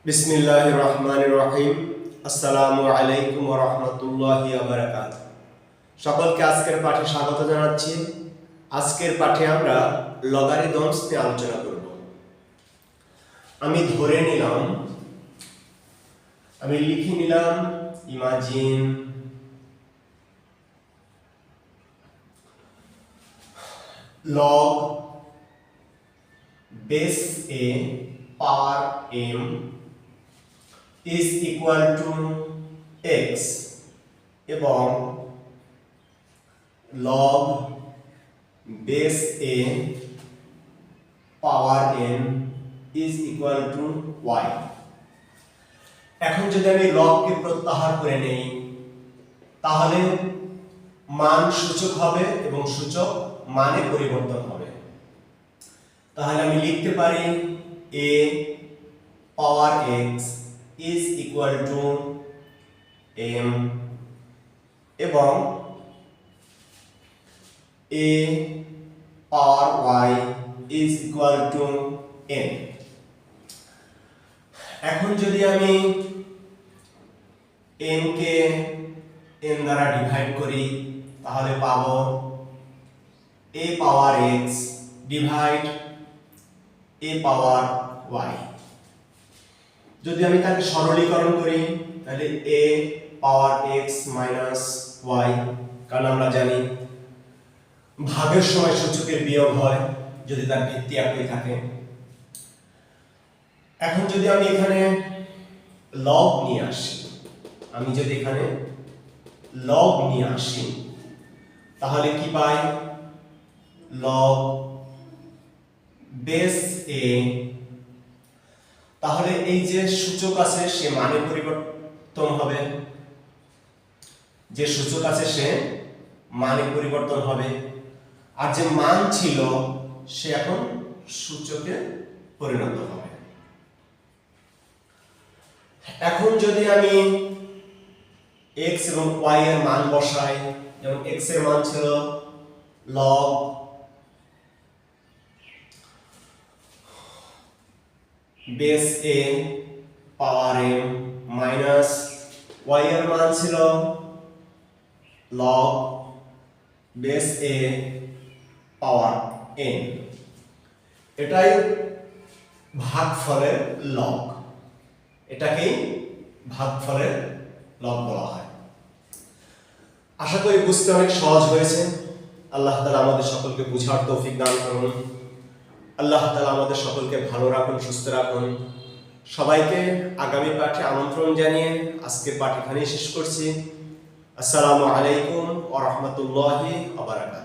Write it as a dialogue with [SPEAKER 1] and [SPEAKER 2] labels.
[SPEAKER 1] বিসমিল্লাহির রহমানির রহিম। আসসালামু আলাইকুম ওয়া রাহমাতুল্লাহি ওয়া বারাকাতুহু। সকলকে আজকের পাঠে স্বাগত জানাচ্ছি। আজকের পাঠে আমরা লগারিদমস নিয়ে আলোচনা করব। আমি ধরে নিলাম, আমি লিখে নিলাম imagine log base a power m is equal to x এবং log base a power n is equal to y। এখন যদি আমি log কে প্রত্যাহার করে নেই তাহলে মান সূচক হবে এবং সূচক মানে পরিবর্তন হবে। তাহলে আমি লিখতে পারি a power x is equal to m এবং a power y is equal to n। এখন যদি আমি m কে n দ্বারা ডিভাইড করি তাহলে পাবো a power x divide a power y। যদি আমি তাকে সরলীকরণ করি তাহলে a power x minus y, কারণ আমরা জানি ভাগের সময় সূচকের বিয়োগ হয় যদি তার ভিত্তি একই থাকে। এখন যদি আমি এখানে log নিয়ে আসি, তাহলে কি পাই? log base a, তাহলে এই যে সূচক আছে সে মানে পরিবর্তন হবে, আর যে মান ছিল সে এখন সূচকে পরিণত হবে। এখন যদি আমি x এবং y এর মান বসাই, যেমন x এর মান ছিল log base a power m minus y এর মান ছিল log base a power n। এটাই ভাগফলের log, এটাকেই ভাগফলের log বলা হয়। আশা করি বুঝতে অনেক সহজ হয়েছে। আল্লাহ তাআলা আমাদের সকলকে বুঝার তৌফিক দান করুন। আল্লাহ তাআলা আমাদের সকলকে ভালো রাখুন, সুস্থ রাখুন। সবাইকে আগামী পাঠে আমন্ত্রণ জানিয়ে আজকের পাঠ এখানেই শেষ করছি। আসসালামু আলাইকুম ওয়া রাহমাতুল্লাহি ওয়া বারাকাতুহু।